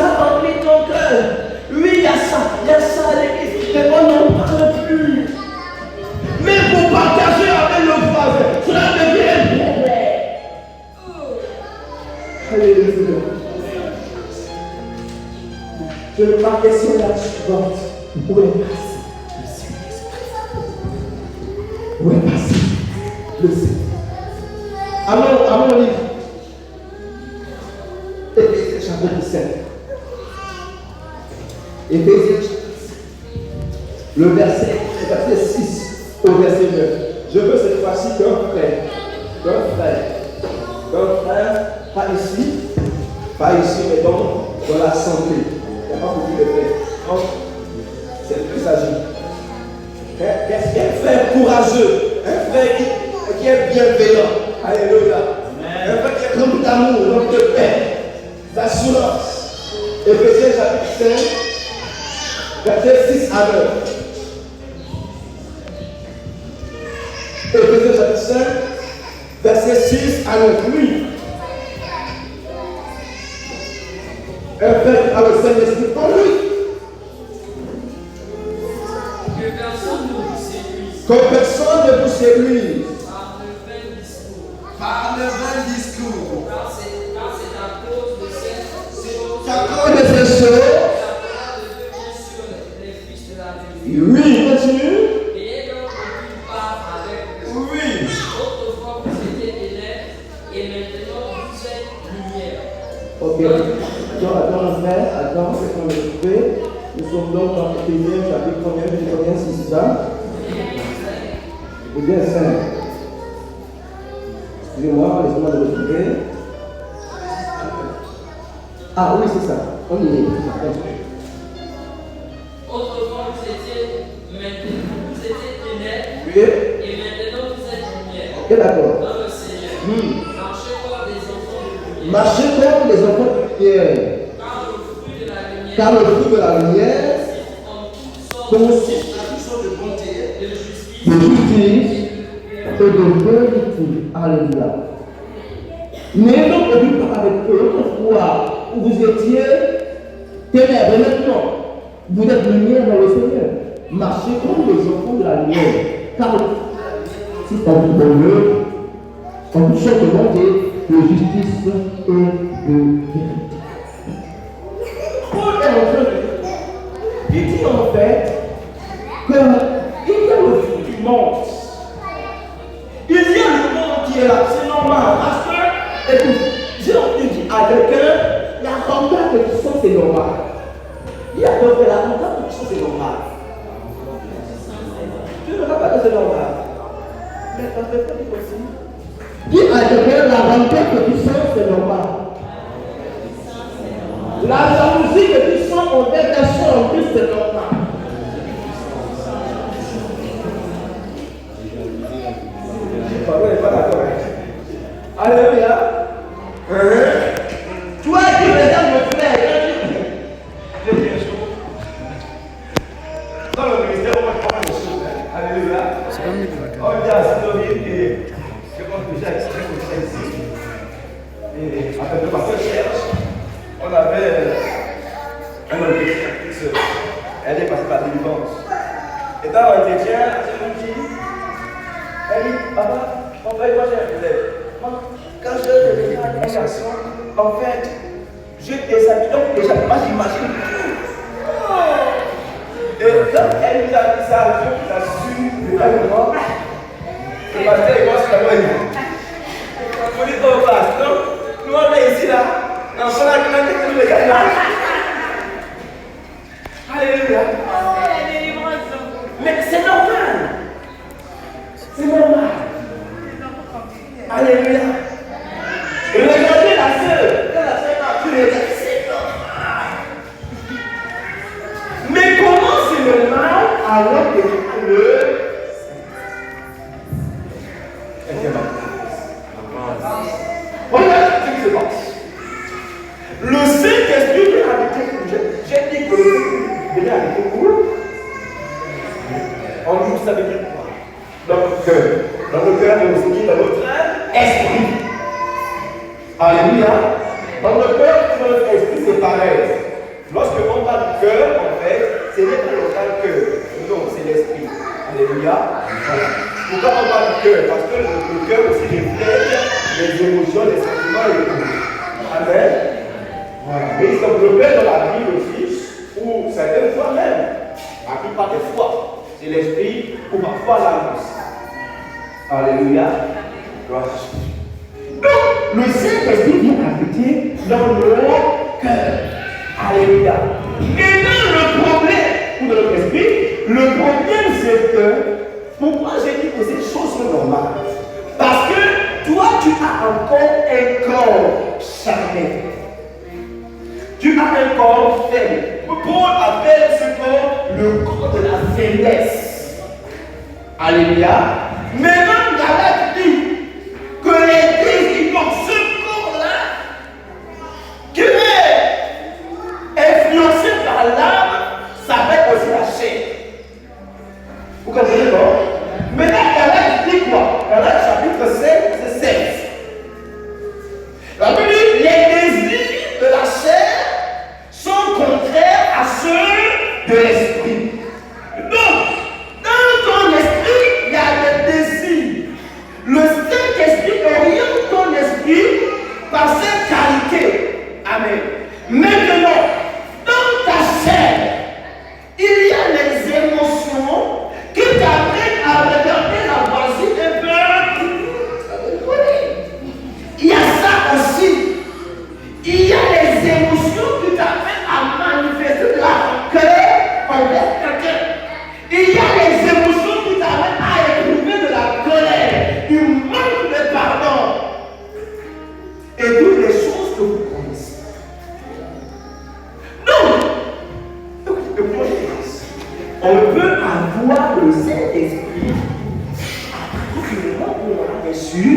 ça remplit ton cœur. Oui, il y a ça à l'église, mais on n'en parle plus. Mais pour partager avec le voisin, cela devient un problème. Alléluia. Ma question est la suivante. Où est passé le Saint-Esprit? Où est passé le Saint-Esprit? Allons lire. Éphésiens chapitre 5. Éphésiens chapitre 5. Le verset 6 au verset 9. Je veux cette fois-ci qu'un frère, pas ici, mais donc dans la santé. Il n'y a pas beaucoup de frères. Donc, c'est plus âgé. Un frère courageux, un frère qui est bienveillant. Alléluia. Un frère qui est rempli d'amour, donc de paix, d'assurance. Éphésiens chapitre 5, verset 6 à 9. Éphésiens chapitre 5, verset 6 à 9. Oui. Un frère a le Saint-Esprit en lui. Que personne ne vous séduise. Par le vain discours. Car c'est à cause de ces choses. Oui, continue. Et donc aucune part avec eux. Oui. Autrefois vous étiez ténèbres et maintenant vous êtes lumière. Ok. Attends, c'est qu'on est trouvé. Nous sommes donc dans Éphésiens chapitre combien, c'est ça? Éphésiens 5. Excusez-moi, laissez-moi le retrouver. Ah oui, c'est ça. On y est. Autrefois vous étiez ténèbres. Oui. Et maintenant vous êtes lumière. Ok, d'accord. Dans le Seigneur. Marchez comme des enfants de lumière. Car le fruit de la lumière consiste à toutes sortes de bonté, de justice et de vérité. Alléluia. N'ayons aucune part avec eux, autrefois où vous étiez ténèbres, maintenant vous êtes lumière dans le Seigneur. Marchez comme des enfants de la lumière. Car si c'est un bonheur, en toutes sortes de bonté, de justice et de vérité. Paul est en train de dire, il dit en fait qu'il y a le fruit qui monte. Il y a le monde qui est là, c'est normal. Parce que, écoute, j'ai envie de dire à quelqu'un, la rencontre de tout ça, c'est normal. Il y a donc la rencontre de tout ça, c'est normal. Tu ne vas pas dire c'est normal. Mais quand tu fais dit aussi, dis à quelqu'un, la rencontre de tout ça, c'est normal. La jalousie que tu sens envers ta soeur en Christ, c'est normal. Pardon, il n'est pas d'accord. Alléluia. Toi qui regardes mon frère, j'ai bien chaud. Dans le ministère, on va prendre les choses. Alléluia. On dit à Sylvie et je pense que j'ai extrait comme ça ici. Et avec le pasteur Cherche, on avait un entretien. Elle est passée par la délivrance. Et dans l'entretien, elle me dit, papa, en fait, moi j'ai un problème. Quand je deviens un garçon, en fait, je déshabille. Donc déjà, moi j'imagine tout. Et quand elle nous a dit ça, je vous assure, le calmement, le pasteur est mort sur la voie. On dit qu'on passe. Donc, nous on est ici là, dans son argument que nous regardons. Alléluia. Mais c'est normal. C'est normal. Alléluia. Et regardez la sœur. Quand la sœur a pu regarder, c'est normal. Mais comment c'est normal alors que le regarde ce qui se passe. Le Saint-Esprit vient habiter pour vous. J'ai dit que le Saint-Esprit vient habiter pour vous. En nous, ça veut dire quoi? Dans notre cœur. Dans notre cœur, mais aussi dans notre esprit. Alléluia. Dans notre cœur et dans notre esprit, c'est pareil. Lorsque on parle du cœur, en fait, ce n'est pas le cœur. Non, c'est l'esprit. Alléluia. Voilà. Pourquoi on parle du cœur? Parce que le cœur aussi reflète les émotions, les sentiments et tout. Amen. Voilà. Mais il s'enveloppait dans la Bible aussi, où certaines fois même, la plupart des fois, c'est l'esprit ou parfois l'âme aussi. Alléluia. Gloire à Jésus. Donc, le Saint-Esprit vient habiter dans le cœur. Alléluia. Maintenant, le problème pour notre esprit, le problème c'est que, pourquoi j'ai dit que ces choses sont normales? Parce que toi, tu as encore un corps charnel. Tu as un corps faible. Paul appelle ce corps le corps de la faiblesse. Alléluia. Maintenant, Galate dit que les désirs, donc ce corps-là, qui est influencé par l'âme, ça va être aussi la chair. Vous comprenez, non? Maintenant, Galate dit quoi? Galate chapitre 5, c'est 16. La Bible dit les désirs de la chair sont contraires à ceux de l'esprit. Donc, dans ton esprit, il y a des désirs. Le Saint-Esprit oriente ton esprit par cette qualité. Amen. Maintenant, dans ta chair, il y a les émotions qui t'amènent à regarder la voisine un peu. Il y a ça aussi. Il y a les émotions qui t'amènent à manifester de la rancœur envers quelqu'un. Il y a les émotions qui t'amènent à éprouver de la colère, du manque de pardon. Et toutes les choses que vous connaissez. Donc, on peut avoir le Saint-Esprit à partir du moment où on a reçu,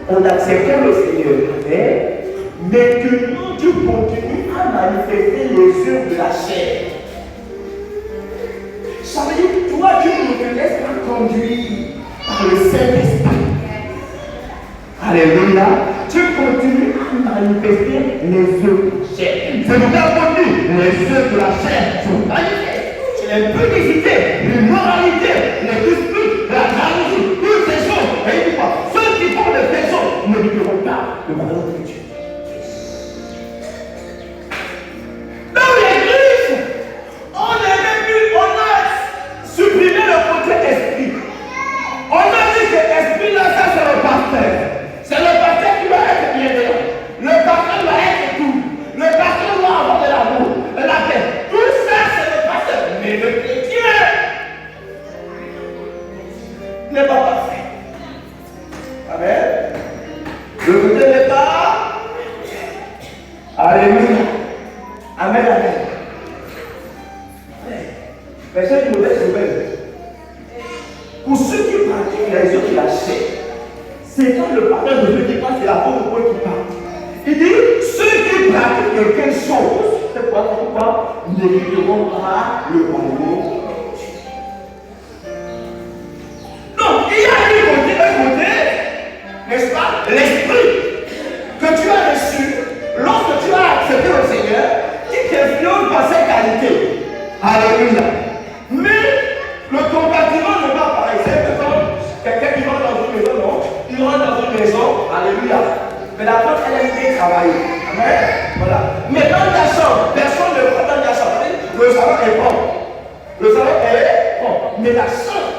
on accepte le Seigneur. Mais que nous, Dieu continue à manifester les œuvres de la chair. Ça veut dire que toi, Dieu ne te laisse pas conduire par le Saint-Esprit. Alléluia. Tu continues à manifester les œuvres de la chair. C'est nous avons dit, les œuvres de la chair sont manifestes. C'est l'impudicité, l'immoralité, les disputes, la jalousie, toutes ces choses. Et il dit quoi? Ceux qui font des péchés ne vivront pas le bonheur de Dieu. Dans l'église, on a supprimé le côté esprit. On a dit que l'esprit là, ça c'est le pasteur. C'est le pasteur qui va être bienveillant. Le pasteur va être tout. Le pasteur va avoir de l'amour, de la paix. Tout ça c'est le pasteur. Mais le chrétien n'est pas parfait. Amen. Le côté n'est pas. Alléluia. Amen, amen. Mais c'est une mauvaise nouvelle. Pour ceux qui pratiquent les œuvres de la chair, c'est quand le partenaire de Dieu qui passe, c'est l'apôtre Paul qui parle. Il dit, ceux qui pratiquent quelque chose, c'est pourquoi ne vivront pas le royaume. Donc, il y a un côté, n'est-ce pas, l'esprit que tu as reçu lorsque tu as accepté le Seigneur, qui t'influence par ses qualités. Alléluia. Mais le compartiment n'est pas pareil. C'est comme quelqu'un qui rentre dans une maison, non? Il rentre dans une maison, alléluia. Mais la femme, elle aime bien travailler. Amen. Voilà. Mais dans ta chambre, personne ne rentre dans ta chambre. Le salon est bon. Le salon est bon. Mais la chambre,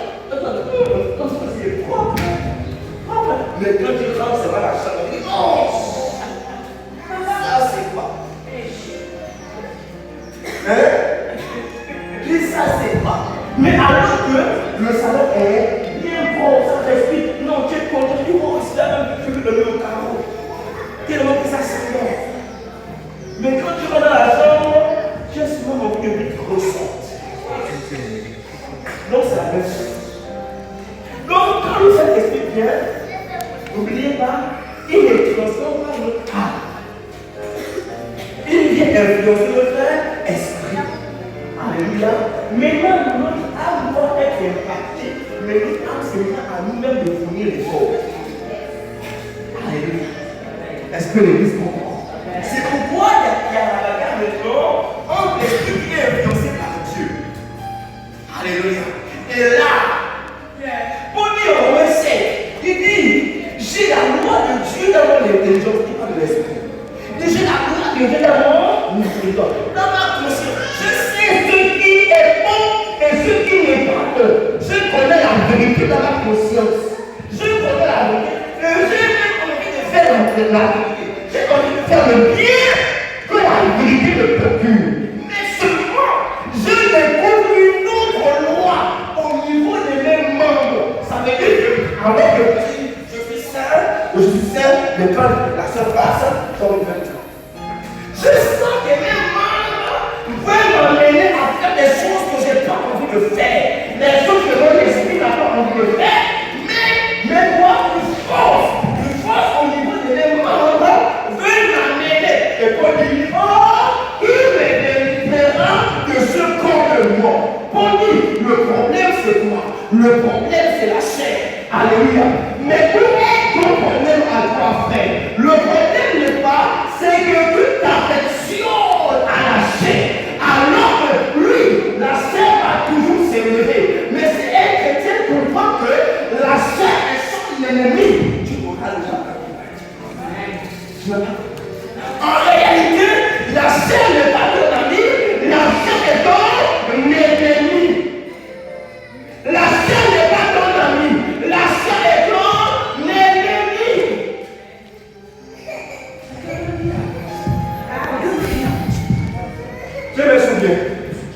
c'est propre. Mais quand tu rentres, c'est pas la chambre. Tu dis, oh, ça c'est quoi? Hein? Puis ça c'est pas. Mais alors que le salon est bien bon, ça t'explique. Non, tu es content, tu vois aussi la même que tu veux donner au carreau. Tellement que ça c'est bon. Mais quand tu vas dans la chambre, tu as souvent mon public ressort. Donc c'est la même chose. Donc quand le Saint-Esprit vient, n'oubliez pas, il est transformé par notre âme. Il vient influencer notre esprit. Alléluia. Maintenant, notre âme doit être impactée. Mais notre âme, c'est à nous-mêmes de fournir les choses. Alléluia. Est-ce que l'église comprend? C'est pourquoi il y a la bagarre maintenant entre me procure. Mais seulement, je découvre une autre loi au niveau de mes membres. Ça veut dire que, alors que je suis sain, mais quand la seule passe, comme une vêtement. Je sens que mes membres veulent m'amener à faire des choses que je n'ai pas envie de faire. Des choses que mon esprit n'a pas envie de faire. Mais moi, une force au niveau de mes membres veut m'amener. Et Paul dit, oh, il me délivrera de ce corps de mort. Paul dit, le problème c'est quoi? Le problème c'est la chair. Alléluia. Mais où est ton problème à toi, frère? Le problème n'est pas, c'est que tu t'affectionnes à la chair. Alors que lui, la chair va toujours s'élever. Mais c'est un chrétien qui comprend que la chair est son ennemi. Tu auras déjà compris. En réalité, la chair n'est pas ton ami, la chair est ton ennemi. La chair n'est pas ton ami, la chair est ton ennemi. Je me souviens,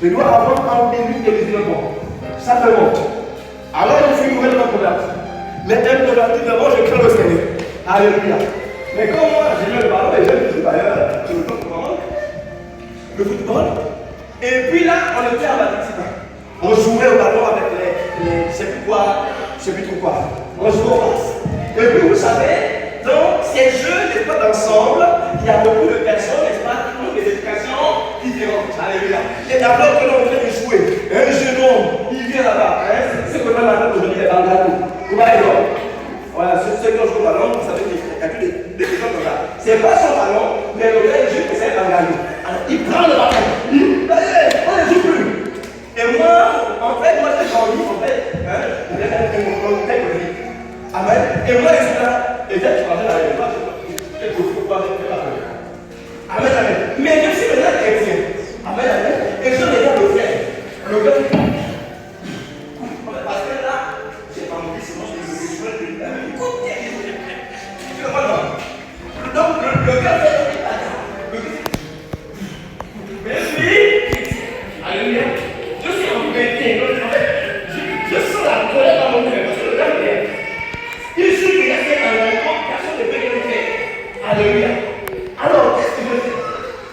je dois avoir en 2019 ans. Ça fait bon. Alors je suis nouvellement converti. Mais un converti d'abord, je crains le Seigneur. Alléluia. Mais comme moi, j'aime le ballon et j'aime le football, je ne peux pas le football. Et puis là, on était à Batista. On jouait au ballon avec les je sais plus quoi, je sais plus trop quoi. On jouait au passe. Et puis vous savez, dans ces jeux d'époque d'ensemble, il y a beaucoup de personnes, n'est-ce pas, qui ont des éducations différentes. Alléluia. Et d'abord que l'on vient de jouer, un jeune homme, il vient là-bas. C'est ce que même maintenant aujourd'hui est dans la roue. Vous voyez donc. Voilà, ceux qui ont joué au ballon, vous savez qu'il y a plus de gens comme ça. C'est pas son ballon, mais le gars, juste essaie d'engager. Alors, il prend le ballon. On ne joue plus. Et moi, en fait, moi j'ai grandi, en fait, mon tête de vie. Amen. Et moi, je suis là, et dès que je parlais dans les pas, je ne pas Amen, amen. Mais je suis maintenant chrétien. Amen, amen. Et je regarde le frère. Le gars, parce que là, j'ai pas envie, sinon je vais jouer de la même côté. Tu vois, non. Donc, le gars fait le mais lui, alléluia. Je suis embêté. Je sens la colère dans mon cœur. Parce que le gars vient. Il suffit de rester un enfant, personne ne peut rien faire. Alléluia. Alors, qu'est-ce que je fais?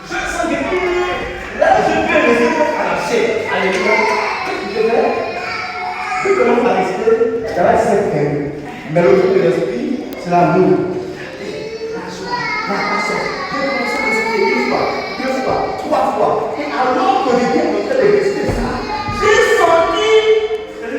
Je sens que là, je peux les épaules à la chair. Alléluia. Qu'est-ce que je fais? Je commence à rester dans la scène. Mais le fruit de l'esprit, c'est l'amour. La joie, la patience. Je commence à rester une fois, deux fois, trois fois. Et alors que j'étais en train de rester ça, j'ai senti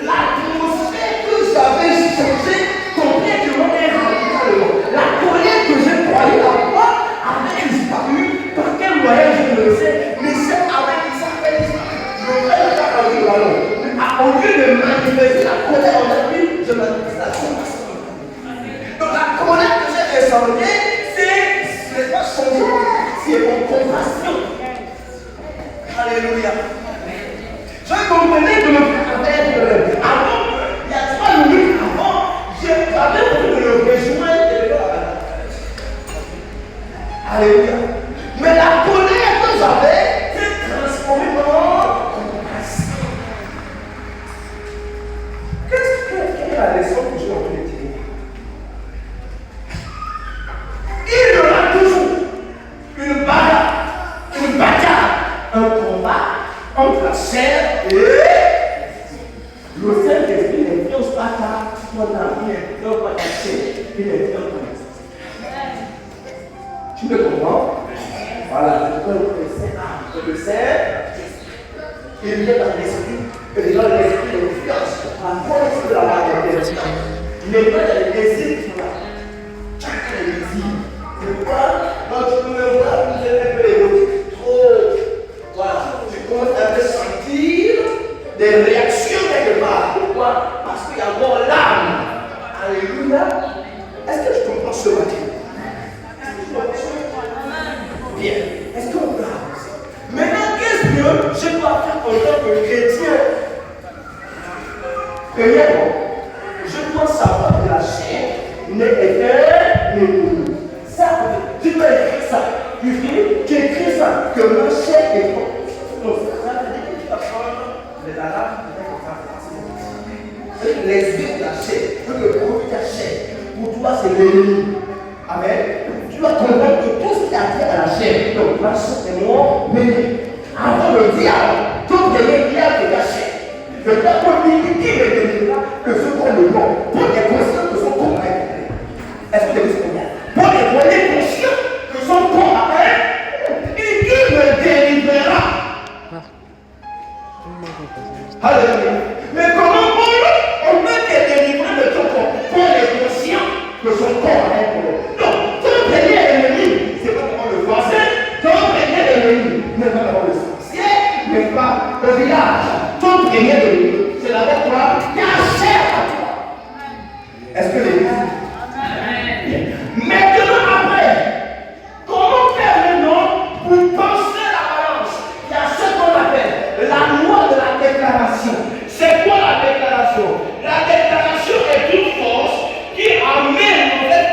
l'atmosphère que j'avais changé complètement et radicalement. La colère que je croyais avoir avait disparu. Par quel moyen je ne le sais, mais c'est avec ça. Le frère n'a pas envie de ballon. Au lieu de manifester la colère en lui, je manifeste la compassion. Donc la colère que j'ai descendue, c'est pas changer, c'est mon compassion. Alléluia. Je comprenais que le frère avant, il y a 3 minutes avant, j'avais envie de le rejoindre et de le faire. Alléluia. Mais la colère que j'avais s'est transformée en compassion. Quelle est la leçon que j'ai envie de tirer? Il y aura toujours une bagarre, un combat entre la chair et le Saint-Esprit n'influence pas ton âme, il n'influence pas ta chair, il influence ton esprit. Tu me comprends? Voilà, c'est comme le Saint-Esprit, il vient dans l'esprit, que les gens de l'esprit l'influencent. La force de la maladie, il n'est pas dans les désirs qui sont là. Chacun les désirs. C'est pourquoi, quand tu peux me voir, vous êtes un peu érotique, trop. Voilà, tu commences à te sentir des réactions quelque part. Pourquoi? Parce qu'il y a encore l'âme. Alléluia. Est-ce que tu comprends ce matin? Bien. Est-ce qu'on peut avancer? Maintenant, qu'est-ce que je dois faire en tant que chrétien? Premièrement, je dois savoir que la chair n'est éternelle. Ça, tu peux écrire ça. Tu écris ça, que ma chair c'est l'ennemi. Amen. Tu dois comprendre que tout ce qui a trait à la chair, donc la chair est mort, mais avant le diable, tout le diable est caché. Le diable dit qui ne délivrera que ce qu'on le vend. Pour les conscients que son corps a été. Est-ce que vous avez ce problème? Pour les conscients que son corps a été. Et qui me délivrera? Alléluia. Mais comment on peut te délivrer de ton corps? Pour les conscients que son corps a été. Non, ton premier ennemi, c'est pas comment le français. Ton premier ennemi n'est pas comment le sorcier, n'est pas le village. Ton premier ennemi, c'est d'abord toi qui a cher à toi. Est-ce que l'église? Maintenant, après, comment faire maintenant pour penser la balance? Il y a ce qu'on appelle la loi de la déclaration. C'est quoi la déclaration? La déclaration est une force qui amène en fait,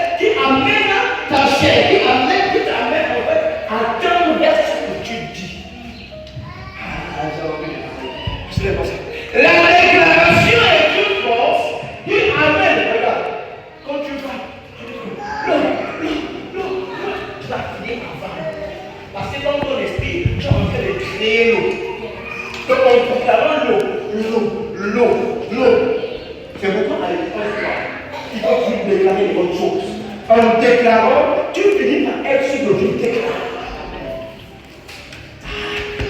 ta chair, qui t'amène en fait à tendre vers ce que tu dis. La déclaration est une force qui amène, regarde, quand tu vas, tu vas finir avant. Parce que dans ton esprit, tu es en train de créer l'eau. Donc en proclamant l'eau. C'est pourquoi à l'école, il faut que tu déclares les bonnes choses. En déclarant, tu finis par être sur le jeu déclaré.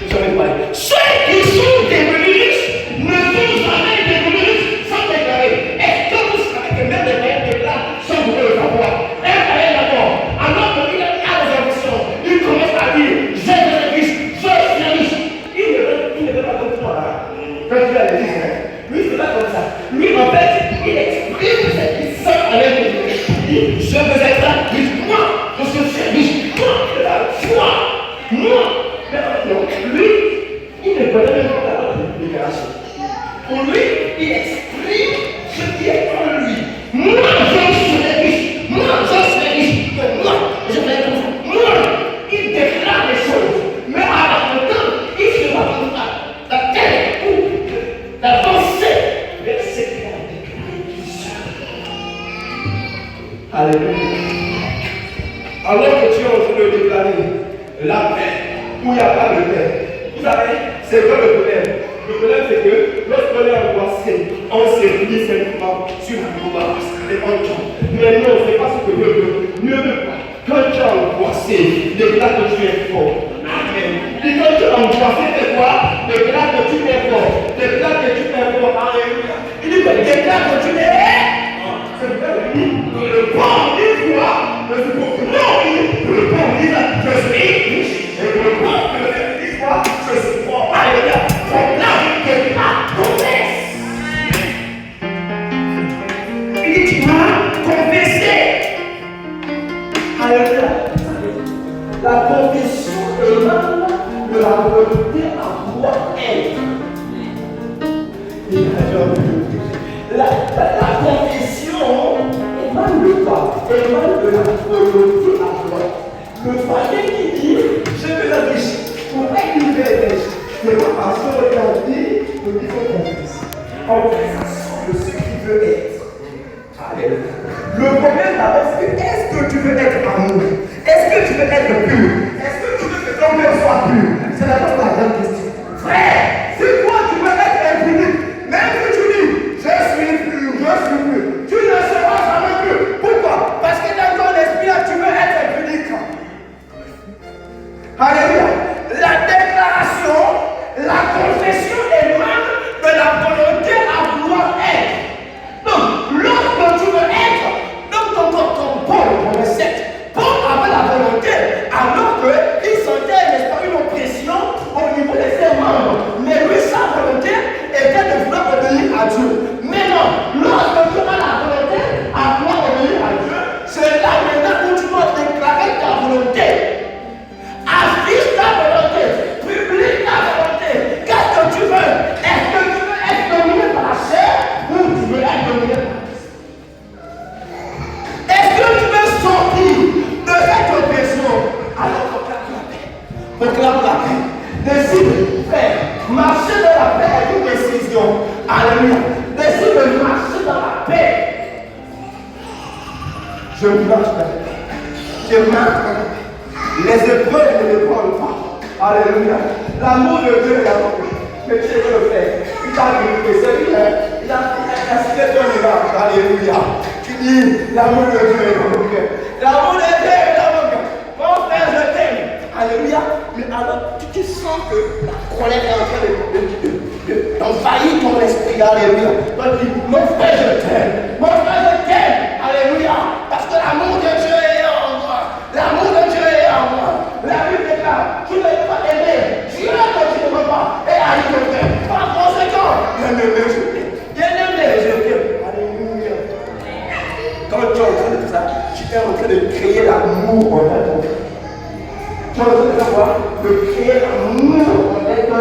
Vous avez parlé. Ceux qui sont démolis ne sont jamais démolis sans déclarer. Est-ce que vous savez que même les païens déclarent sans vous le savoir? Un païen d'abord, alors qu'il a des ambitions, il commence à dire j'ai des riches, je suis riche. Il ne veut pas comme toi. Quand tu as des riches, lui, c'est pas comme ça. Lui, en fait, il exprime ce qu'il sent avec les riches. Il dit je veux être riche, moi, je suis riche, moi, de la foi, moi. Donc, lui, il ne connaît même pas la déclaration. Pour lui, il exprime ce qui est en lui. Moi, je serai riche. Moi, je serai riche. Moi, je vais être comme ça. Moi, il déclare les choses. Mais à la temps, il se va comme ça. La tête pour d'avancer vers ce qu'il a déclaré tout seul. Alléluia. Alors que tu es en train de déclarer la paix, où il n'y a pas de paix. Vous savez, c'est quoi le problème? Le problème, c'est que lorsqu'on est angoissé, on se replie simplement sur la angoisse et on tombe. Mais non, ce n'est pas ce que Dieu veut. Dieu veut pas. Quand tu es angoissé, déclare que tu es fort. Amen. Et quand tu es angoissé, c'est quoi? Déclare que tu es fort. Déclare que tu es fort. Alléluia. Il dit que déclare que tu es. C'est vrai, il dit le corps dit quoi? Non, le corps dit je suis riche. Et le corps dit quoi? Je suis fort. Alléluia. C'est là que la promesse. Il dit tu vas confesser. Alléluia. La confession émane de la volonté à pouvoir être. La confession émane de quoi? Émane de la volonté à pouvoir. Le païen qui dit je veux la riche. Pour être une vraie riche, c'est pas parce qu'on a dit que il faut confesser. En présence de ce qu'il veut être. Alléluia. Le problème d'abord, c'est que est-ce que tu veux être amour? Est-ce que tu veux être pur? Est-ce que tu veux que ton cœur soit pur? C'est d'abord la grande question. Frère, si toi tu veux être impuni, même que tu dis je suis pur, tu ne seras jamais pur. Pourquoi? Parce que dans ton esprit là, tu veux être impunique. Alléluia. La déclaration, la confession émane de la volonté à vouloir être. Donc, lorsque tu veux être, donc ton Paul, le 7, Paul avait la volonté, alors qu'il sentait, n'est-ce pas, une oppression au niveau de ses membres. Mais lui, sa volonté était de vouloir obéir à Dieu. Mais non, lorsque tu as la volonté à vouloir obéir à Dieu, c'est là maintenant où tu dois déclarer ta volonté. Affiche ta volonté, publie ta volonté. Qu'est-ce que tu veux? Est-ce que tu veux être dominé par la chair ou tu veux être dominé par Christ? Est-ce que tu veux sortir de cette oppression? Alors proclame la paix. Proclame la paix. Décide, frère, marcher dans la paix est une décision. Alléluia. Décide de marcher dans la paix. Je marche avec toi. Je marche avec toi. Les épreuves ne me prennent pas. Alléluia. L'amour de Dieu est là. Mais tu veux le faire. Il t'a dit que c'est lui. Il a cité ton image. Alléluia. Tu dis, l'amour de Dieu est dans mon cœur. L'amour de Dieu est dans mon cœur. Mon frère, je t'aime. Alléluia. Mais alors, tu sens que la colère est en train d'envahir ton esprit. Alléluia. Tu dis, mon frère, je t'aime. Mon frère, je t'aime. Alléluia. Parce que l'amour de Dieu est en moi. L'amour de Dieu est en moi. La Bible déclare, tu ne peux pas aimer Dieu quand tu ne peux pas. Et à ton frère. Par conséquent, bien-aimé, je t'aime. Bien-aimé, je t'aime. Alléluia. Quand tu es en train de faire ça, tu es en train de créer l'amour en toi. Tu es en train de savoir, de créer l'amour en toi.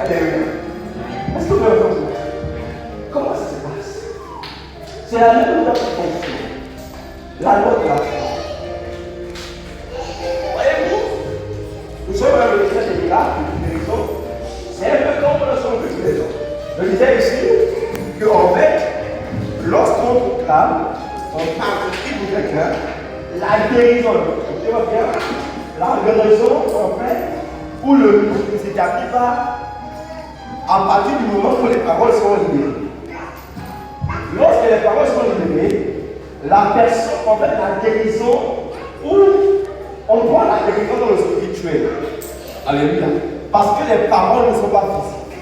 Alléluia. Est-ce que vous avez entendu? Comment ça se passe? C'est la même loi qui fonctionne. La loi de la foi. Voyez-vous? Nous sommes dans le message des miracles, de guérison. C'est un peu comme le son de guérison. Je disais ici qu'en fait, lorsqu'on proclame, on parle de quelqu'un, la guérison, tu vois bien, la guérison, en fait, où le s'établit pas à partir du moment où les paroles sont libérées. Lorsque les paroles sont libérées, la personne, en fait, la guérison, où on voit la guérison dans le spirituel. Alléluia. Parce que les paroles ne sont pas physiques.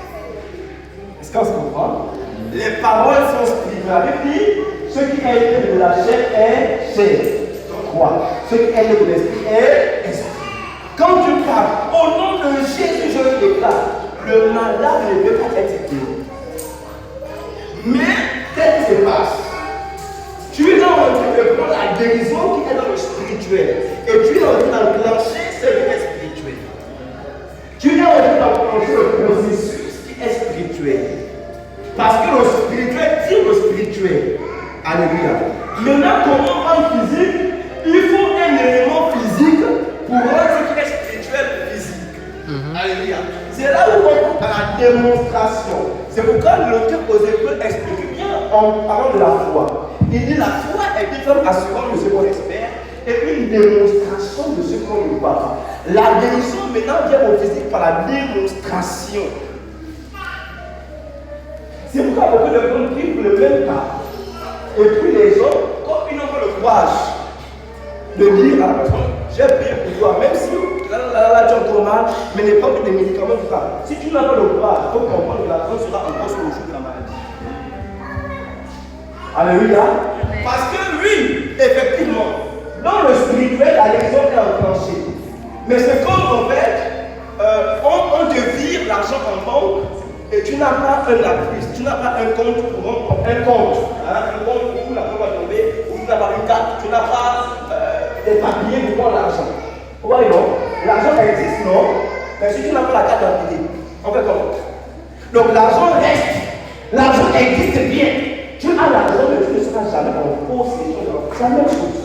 Est-ce qu'on se comprend? Les paroles sont spirituelles. La Bible dit, ce qui est né de la chair est chair. Quoi? Ce qui est né de l'esprit est esprit. Quand tu parles, au nom de Jésus, je le déclare, le malade ne peut pas être guéri. Mais, qu'est-ce qui se passe? Tu es dans le truc de prendre la guérison qui est dans le spirituel. Et tu es en train d'enclencher ce qui est spirituel. Tu es en train d'enclencher le processus qui est spirituel. Parce que le spirituel tire le spirituel. Alléluia. Maintenant, comment rendre physique? Il faut un élément physique pour rendre ce qui est spirituel physique. Alléluia. C'est là où on prend la démonstration. C'est pourquoi l'auteur aux Hébreux explique bien en parlant de la foi. Il dit la foi est une assurance de ce qu'on espère et une démonstration de ce qu'on ne voit pas. La guérison maintenant vient au physique par la démonstration. C'est pourquoi beaucoup de gens prient pour le même cas. Et puis les gens, comme ils n'ont pas le courage de dire à la personne, j'ai prié pour toi, même si là tu as encore mal, mais n'est pas que des médicaments pour ça. Si tu n'as pas le courage, il faut comprendre que la France sera encore sur le jour de la maladie. Alléluia. Parce que oui, effectivement, dans le spirituel, la guérison est enclenchée. Mais c'est comme en fait, on te vire l'argent en banque et tu n'as pas un appui, tu n'as pas un compte pour un compte où la banque va tomber, où tu n'as pas une carte, tu n'as pas des papiers pour prendre l'argent. Vous voyez non? L'argent existe, non? Mais si tu n'as pas la carte d'identité, on fait comment? Donc l'argent reste, l'argent existe bien. Tu as l'argent, mais tu ne seras jamais en possession. C'est la même chose.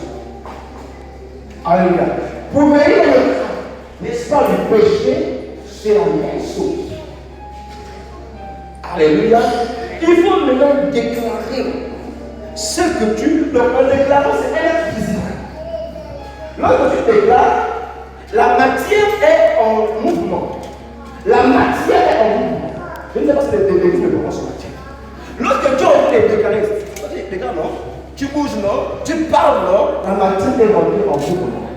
Alléluia. Pour venir dans le cas, n'est-ce pas, du péché, c'est la même chose. Alléluia. Il faut maintenant déclarer ce que tu. Donc en déclarant, c'est un acte physique. Lorsque tu déclares, la matière est en mouvement. La matière est en mouvement. Je ne sais pas si les délégués ne commencent sur matière. Lorsque tu as les déclarés, les gars, non? Tu bouges, non? Tu parles, non? La matière est remplie en mouvement.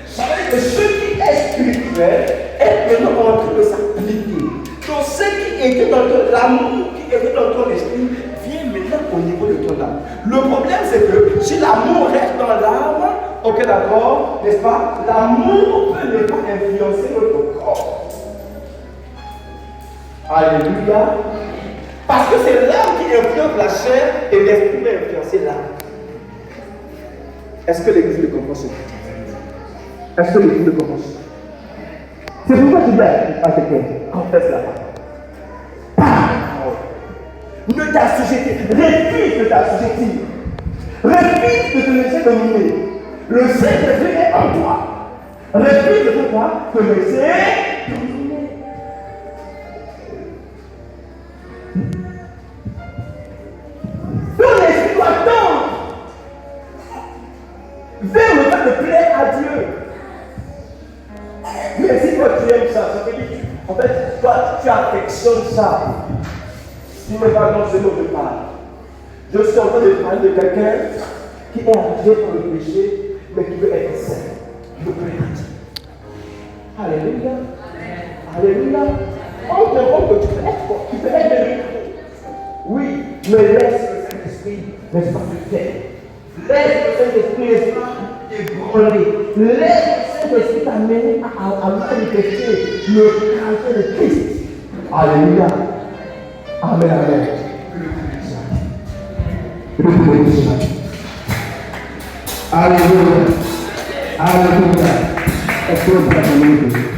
Ça veut dire que ce qui est spirituel est maintenant en train de s'appliquer. Donc ce qui était dans ton l'amour, qui était dans ton esprit, vient maintenant au niveau de ton âme. Le problème c'est que si l'amour reste dans l'âme, ok d'accord, n'est-ce pas? L'amour peut ne pas influencer notre corps. Alléluia. Parce que c'est l'âme qui influence la chair et l'esprit peut influencer l'âme. Est-ce que l'Église le comprend ça? Est-ce que l'Église le comprend ça? C'est pourquoi tu dis à quelqu'un, confesse la parole. Ne t'assujettis, refuse de t'assujettir. Refuse de te laisser dominer. Le Saint-Esprit est en toi. Refuse de faire quoi? Te laisser dominer. plaît à Dieu. Mais si toi tu aimes ça, ça veut dire en fait, toi tu affectionnes ça. Si mes parents ce dont je parle, je suis en train de parler de quelqu'un qui est arrivé par le péché, mais qui veut être saint, qui veut plaire à Dieu. Alléluia. Alléluia. On te rend que tu peux être riche. Oui, mais laisse le Saint-Esprit, n'est-ce pas, te faire. Laisse le Saint-Esprit, n'est-ce pas, ébranler. Laisse le Saint-Esprit t'amener à manifester le caractère de Christ. Alléluia. Amen, amen. Alléluia. Alléluia. Est-ce que vous avez